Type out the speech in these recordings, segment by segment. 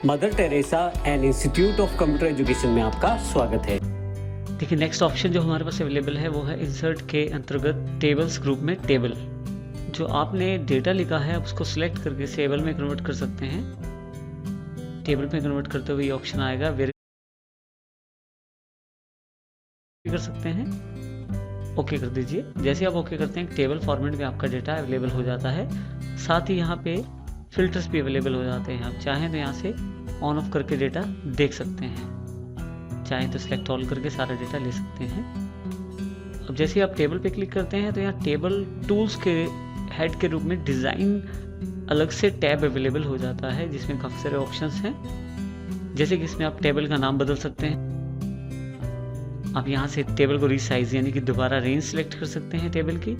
Mother Teresa and institute of computer education में आपका स्वागत है। देखिए नेक्स्ट ऑप्शन जो हमारे पास अवेलेबल है वो है इंसर्ट के अंतर्गत टेबल्स ग्रुप में टेबल। जो आपने डेटा लिखा है उसको सिलेक्ट करके टेबल में कन्वर्ट कर सकते हैं। टेबल में कन्वर्ट करते हुए ये ऑप्शन आएगा, वेरी कर सकते हैं, ओके कर दीजिए। जैसे आप ओके करते हैं टेबल फॉर्मेट में आपका डेटा अवेलेबल हो जाता है। साथ ही यहाँ पे फिल्टर्स भी अवेलेबल हो जाते हैं। आप चाहें तो यहाँ से ऑन ऑफ करके डेटा देख सकते हैं, चाहें तो सिलेक्ट ऑल करके सारा डेटा ले सकते हैं। अब जैसे ही आप टेबल पे क्लिक करते हैं तो यहाँ टेबल टूल्स के हेड के रूप में डिज़ाइन अलग से टैब अवेलेबल हो जाता है, जिसमें काफ़ी सारे ऑप्शंस हैं। जैसे कि इसमें आप टेबल का नाम बदल सकते हैं। आप यहाँ से टेबल को रीसाइज यानी कि दोबारा रेंज सेलेक्ट कर सकते हैं टेबल की।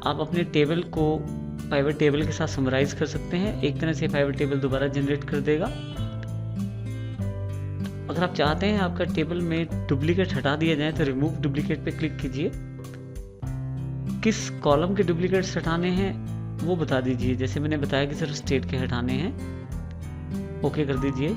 आप अपने टेबल को पाइवट टेबल के साथ समराइज कर सकते हैं। एक तरह से पाइवट टेबल दोबारा जनरेट कर देगा। अगर आप चाहते हैं आपका टेबल में डुप्लीकेट हटा दिया जाए तो रिमूव डुप्लीकेट पे क्लिक कीजिए। किस कॉलम के डुप्लीकेट्स हटाने हैं वो बता दीजिए। जैसे मैंने बताया कि सिर्फ स्टेट के हटाने हैं, ओके कर दीजिए।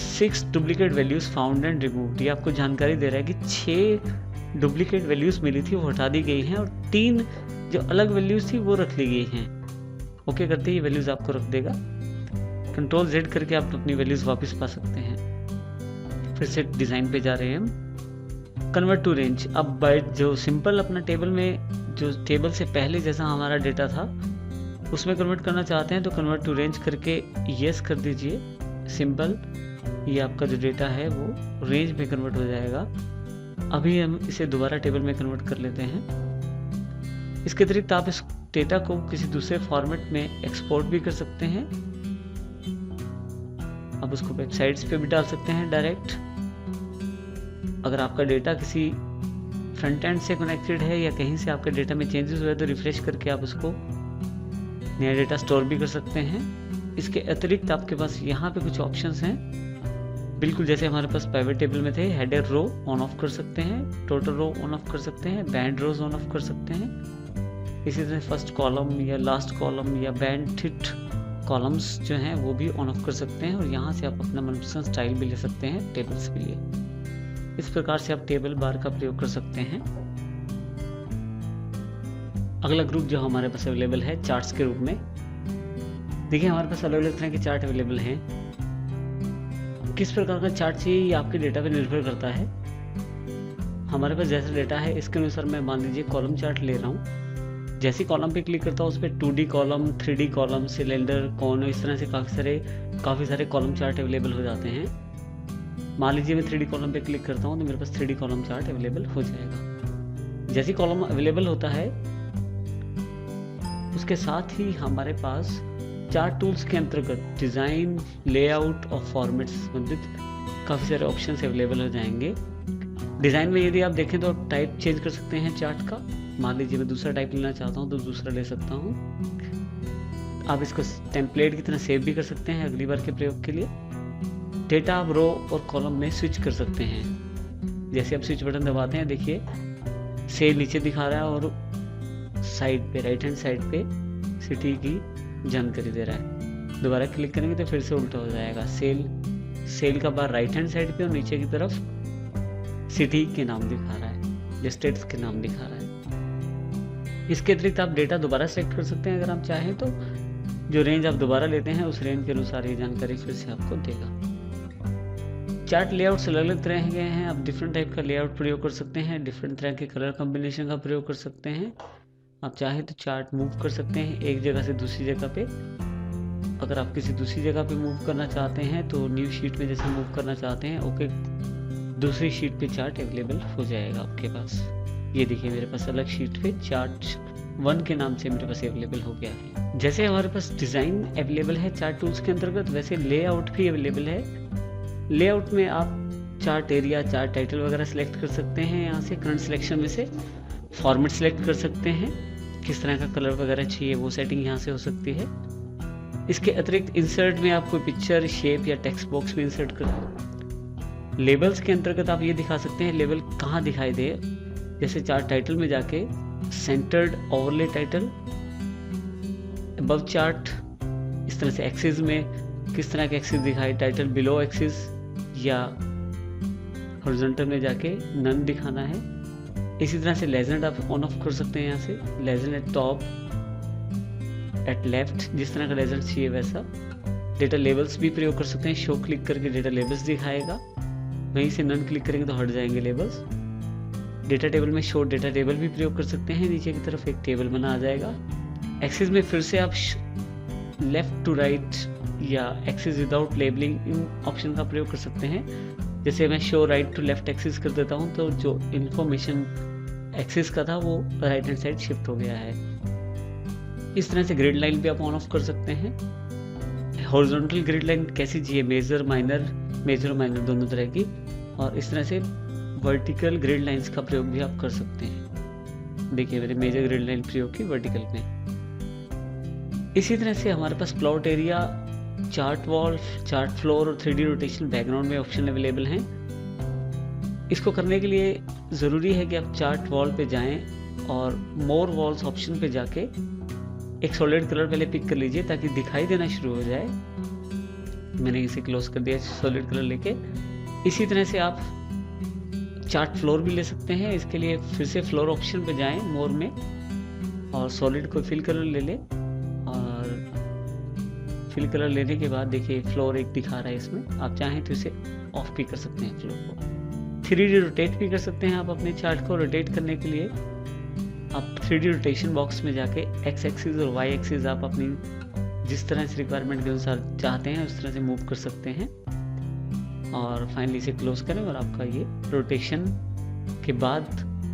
6 duplicate values found and removed, ये आपको जानकारी दे रहा है कि 6 डुप्लीकेट वैल्यूज मिली थी वो हटा दी गई हैं और 3 जो अलग वैल्यूज थी वो रख ली गई हैं। ओके करते ही वैल्यूज आपको रख देगा। कंट्रोल Z करके आप अपनी वैल्यूज वापस पा सकते हैं। फिर से डिज़ाइन पे जा रहे हैं हम। कन्वर्ट टू रेंज, अब बाइट जो सिंपल अपना टेबल में जो टेबल से पहले जैसा हमारा डेटा था उसमें कन्वर्ट करना चाहते हैं तो कन्वर्ट टू रेंज करके यस कर दीजिए। सिंपल ये आपका जो डेटा है वो रेंज में कन्वर्ट हो जाएगा। अभी हम इसे दोबारा टेबल में कन्वर्ट कर लेते हैं। इसके अतिरिक्त आप इस डेटा को किसी दूसरे फॉर्मेट में एक्सपोर्ट भी कर सकते हैं। आप उसको वेबसाइट्स पे भी डाल सकते हैं डायरेक्ट। अगर आपका डेटा किसी फ्रंट एंड से कनेक्टेड है या कहीं से आपके डेटा में चेंजेस हुए तो रिफ्रेश करके आप उसको नया डेटा स्टोर भी कर सकते हैं। इसके अतिरिक्त आपके पास यहाँ पे कुछ ऑप्शंस हैं, बिल्कुल जैसे हमारे पास पाइवट टेबल में थे। हेडर रो ऑन ऑफ कर सकते हैं, टोटल रो ऑन ऑफ कर सकते हैं, बैंड रोज ऑन ऑफ कर सकते हैं। इसी तरह फर्स्ट कॉलम या लास्ट कॉलम या बैंड हिट कॉलम्स जो हैं वो भी ऑन ऑफ कर सकते हैं। और यहाँ से आप अपना मनपसंद स्टाइल भी ले सकते हैं टेबल्स के लिए। इस प्रकार से आप टेबल बार का प्रयोग कर सकते हैं। अगला ग्रुप जो हमारे पास अवेलेबल है चार्ट्स के रूप में। देखिए हमारे पास अलग अलग तरह के चार्ट अवेलेबल हैं। किस प्रकार का चार्ट चाहिए ये आपके डेटा पर निर्भर करता है। हमारे पास जैसा डेटा है इसके अनुसार मैं मान लीजिए कॉलम चार्ट ले रहा हूँ। जैसे कॉलम पे क्लिक करता हूँ उस पर 2D column, 3D column, cylinder, कोन, इस तरह से काफ़ी सारे कॉलम चार्ट अवेलेबल हो जाते हैं। मान लीजिए मैं 3D कॉलम पे क्लिक करता हूँ तो मेरे पास 3D कॉलम चार्ट अवेलेबल हो जाएगा। जैसे कॉलम अवेलेबल होता है उसके साथ ही हमारे पास चार्ट टूल्स के अंतर्गत डिज़ाइन, लेआउट और फॉर्मेट से संबंधित काफ़ी सारे ऑप्शन अवेलेबल हो जाएंगे। डिज़ाइन में यदि आप देखें तो आप टाइप चेंज कर सकते हैं चार्ट का। मान लीजिए मैं दूसरा टाइप लेना चाहता हूँ तो दूसरा ले सकता हूँ। आप इसको टेम्पलेट की तरह सेव भी कर सकते हैं अगली बार के प्रयोग के लिए। डेटा आप रो और कॉलम में स्विच कर सकते हैं। जैसे आप स्विच बटन दबाते हैं देखिए सेल नीचे दिखा रहा है और साइड पे राइट हैंड साइड पे सिटी की जानकारी दे रहा है। दोबारा क्लिक करेंगे तो फिर से उल्टा हो जाएगा। सेल का बार राइट हैंड साइड पे और नीचे की तरफ सिटी के नाम दिखा रहा है, जो स्टेट्स के नाम दिखा रहा है। इसके अतिरिक्त आप डेटा दोबारा सेलेक्ट कर सकते हैं अगर आप चाहें तो। जो रेंज आप दोबारा लेते हैं उस रेंज के अनुसार ये जानकारी फिर से आपको देगा। चार्ट लेआउट अलग अलग तरह के हैं। आप डिफरेंट टाइप का लेआउट प्रयोग कर सकते हैं, डिफरेंट तरह के कलर कॉम्बिनेशन का प्रयोग कर सकते हैं। आप चाहें तो चार्ट मूव कर सकते हैं एक जगह से दूसरी जगह पे। अगर आप किसी दूसरी जगह पे मूव करना चाहते हैं तो न्यू शीट में जैसे मूव करना चाहते हैं ओके, दूसरी शीट पे चार्ट अवेलेबल हो जाएगा आपके पास। ये देखिए मेरे पास अलग शीट पे चार्ट 1 के नाम से मेरे पास अवेलेबल हो गया है। जैसे हमारे पास डिज़ाइन अवेलेबल है चार्ट टूल्स के अंतर्गत, वैसे लेआउट भी अवेलेबल है। लेआउट में आप चार्ट एरिया, चार्ट टाइटल वगैरह सेलेक्ट कर सकते हैं। यहाँ से करंट सिलेक्शन में से फॉर्मेट सेलेक्ट कर सकते हैं, किस तरह का कलर वगैरह चाहिए वो सेटिंग यहाँ से हो सकती है। इसके अतिरिक्त इंसर्ट में आप कोई पिक्चर, शेप या टेक्स्ट बॉक्स में इंसर्ट कर। लेबल्स के अंतर्गत आप ये दिखा सकते हैं लेबल कहाँ दिखाई दे। जैसे चार्ट टाइटल में जाके centred overlay title, above chart, इस तरह से एक्सिस में किस तरह के एक्सिस दिखाए, टाइटल बिलो एक्सिस या हॉरिजॉन्टल में जाके नन दिखाना है। इसी तरह से लेजेंड आप ऑन ऑफ कर सकते हैं। यहाँ से legend at top, at left, जिस तरह का लेजेंड चाहिए वैसा। डेटा लेबल्स भी प्रयोग कर सकते हैं। शो क्लिक करके डेटा लेबल्स दिखाएगा, वहीं से नन क्लिक करेंगे तो हट जाएंगे लेबल्स। डेटा टेबल में शो डेटा टेबल भी प्रयोग कर सकते हैं। नीचे की तरफ एक टेबल बना आ जाएगा। एक्सिस में फिर से आप लेफ्ट टू राइट या axis without labelling in option का प्रयोग कर सकते हैं। जैसे मैं show right to left axis कर देता हूं तो जो इंफॉर्मेशन एक्सिस का था वो राइट हैंड साइड शिफ्ट हो गया है। इस तरह से ग्रिड लाइन भी आप ऑन ऑफ कर सकते हैं। हॉरिजॉन्टल ग्रिड लाइन कैसी चाहिए, मेजर माइनर दोनों तरह की। और इस तरह से वर्टिकल ग्रिड लाइंस का प्रयोग भी आप कर सकते हैं। देखिए मैंने मेजर ग्रिड लाइन प्रयोग की वर्टिकल में। इसी तरह से हमारे पास plot area, chart wall, chart floor और 3D रोटेशन बैकग्राउंड में ऑप्शन अवेलेबल हैं। इसको करने के लिए ज़रूरी है कि आप चार्ट वॉल पे जाएं और मोर वॉल्स ऑप्शन पे जाके एक सॉलिड कलर पहले पिक कर लीजिए ताकि दिखाई देना शुरू हो जाए। मैंने इसे क्लोज कर दिया सॉलिड कलर लेके। इसी तरह से आप चार्ट फ्लोर भी ले सकते हैं। इसके लिए फिर से फ्लोर ऑप्शन पे जाएं मोर में और सॉलिड को फिल कलर ले लें। और फिल कलर लेने के बाद देखिए फ्लोर एक दिखा रहा है इसमें। आप चाहें तो इसे ऑफ भी कर सकते हैं फ्लोर को। 3D रोटेट भी कर सकते हैं आप अपने चार्ट को। रोटेट करने के लिए आप 3D रोटेशन बॉक्स में जाके एक्स एक्सिस और वाई एक्सिस आप अपनी जिस तरह से रिक्वायरमेंट के अनुसार चाहते हैं उस तरह से मूव कर सकते हैं। और फाइनली इसे क्लोज करें और आपका ये रोटेशन के बाद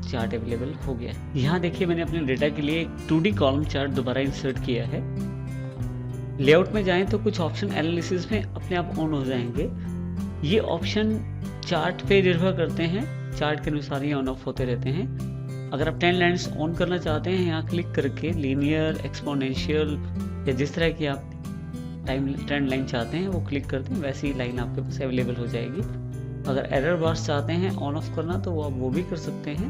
चार्ट अवेलेबल हो गया है। यहाँ देखिए मैंने अपने डेटा के लिए एक 2D कॉलम चार्ट दोबारा इंसर्ट किया है। लेआउट में जाएं तो कुछ ऑप्शन एनालिसिस में अपने आप ऑन हो जाएंगे। ये ऑप्शन चार्ट पे निर्भर करते हैं, चार्ट के अनुसार ही ऑन ऑफ होते रहते हैं। अगर आप 10 लाइन्स ऑन करना चाहते हैं, यहाँ क्लिक करके लीनियर, एक्सपोनेंशियल या जिस तरह की आप टाइम ट्रेंड लाइन चाहते हैं वो क्लिक करते हैं, वैसी लाइन आपके पास अवेलेबल हो जाएगी। अगर एरर बार्स चाहते हैं ऑन ऑफ करना तो आप वो भी कर सकते हैं,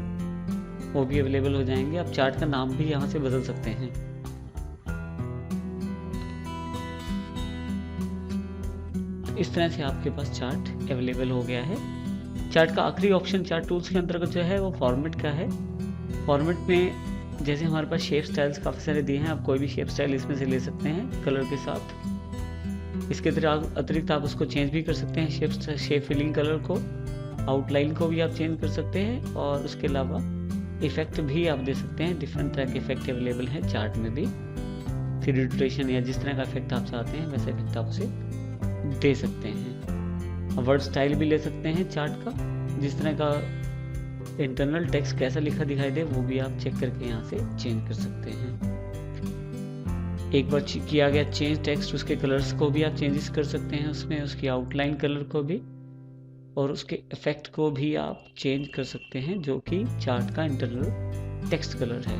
वो भी अवेलेबल हो जाएंगे। आप चार्ट का नाम भी यहाँ से बदल सकते हैं। इस तरह से आपके पास चार्ट अवेलेबल हो गया है। चार्ट का आखिरी ऑप्शन चार्ट टूल्स के अंतर्गत जो है वो फॉर्मेट का है। फॉर्मेट में जैसे हमारे पास शेप स्टाइल्स काफ़ी सारे दिए हैं, आप कोई भी शेप स्टाइल इसमें से ले सकते हैं कलर के साथ। इसके अतिरिक्त आप उसको चेंज भी कर सकते हैं, शेप फिलिंग कलर को, आउटलाइन को भी आप चेंज कर सकते हैं। और उसके अलावा इफेक्ट भी आप दे सकते हैं। डिफरेंट तरह के इफेक्ट अवेलेबल हैं चार्ट में भी। 3D रोटेशन या जिस तरह का इफेक्ट आप चाहते हैं वैसे इफेक्ट आप उसे दे सकते हैं। वर्ड स्टाइल भी ले सकते हैं चार्ट का, जिस तरह का इंटरनल टेक्स्ट कैसा लिखा दिखाई दे वो भी आप चेक करके यहाँ से चेंज कर सकते हैं। एक बार किया गया चेंज टेक्स्ट, उसके कलर्स को भी आप चेंजेस कर सकते हैं उसमें, उसकी आउटलाइन कलर को भी और उसके इफेक्ट को भी आप चेंज कर सकते हैं, जो कि चार्ट का इंटरनल टेक्स्ट कलर है।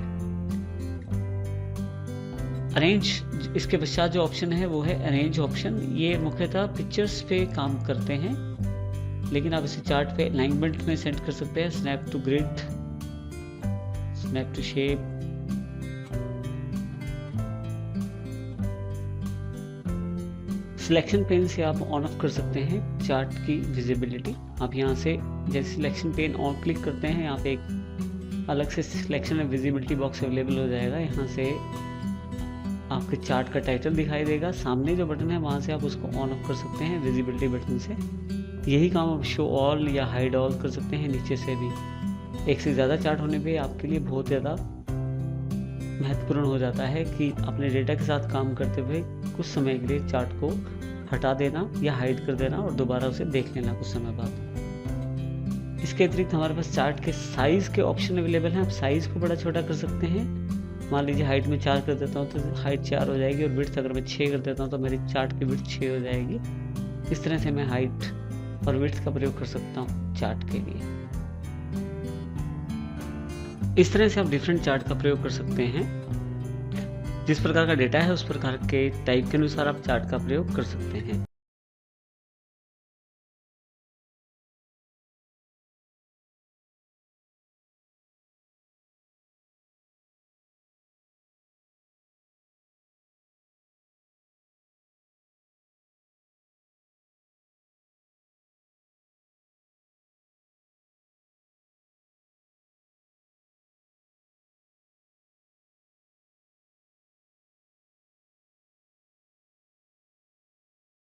अरेंज, इसके पश्चात जो ऑप्शन है वो है अरेंज ऑप्शन। ये मुख्यतः पिक्चर्स पे काम करते हैं, लेकिन आप इसे चार्ट पे अलाइनमेंट में सेट कर सकते हैं। Snap to grid, snap to shape, selection pane से आप ऑन ऑफ कर सकते हैं चार्ट की विजिबिलिटी। आप यहाँ से जैसे सिलेक्शन पेन ऑन क्लिक करते हैं, यहाँ पे एक अलग से selection and visibility box available हो जाएगा। यहाँ से आपके चार्ट का टाइटल दिखाई देगा। सामने जो बटन है वहाँ से आप उसको ऑन ऑफ कर सकते हैं विजिबिलिटी बटन से। यही काम आप शो ऑल या हाइड ऑल कर सकते हैं नीचे से भी। एक से ज़्यादा चार्ट होने पे आपके लिए बहुत ज़्यादा महत्वपूर्ण हो जाता है कि अपने डेटा के साथ काम करते हुए कुछ समय के लिए चार्ट को हटा देना या हाइड कर देना और दोबारा उसे देख लेना कुछ समय बाद। इसके अतिरिक्त हमारे पास चार्ट के साइज़ के ऑप्शन अवेलेबल हैं। आप साइज़ को बड़ा छोटा कर सकते हैं। मान लीजिए हाइट में 4 कर देता हूँ तो हाइट 4 हो जाएगी, और विड्थ अगर मैं 6 कर देता हूँ तो मेरी चार्ट की विड्थ 6 हो जाएगी। इस तरह से मैं हाइट और विड्थ का प्रयोग कर सकता हूँ चार्ट के लिए। इस तरह से आप डिफरेंट चार्ट का प्रयोग कर सकते हैं। जिस प्रकार का डेटा है उस प्रकार के टाइप के अनुसार आप चार्ट का प्रयोग कर सकते हैं।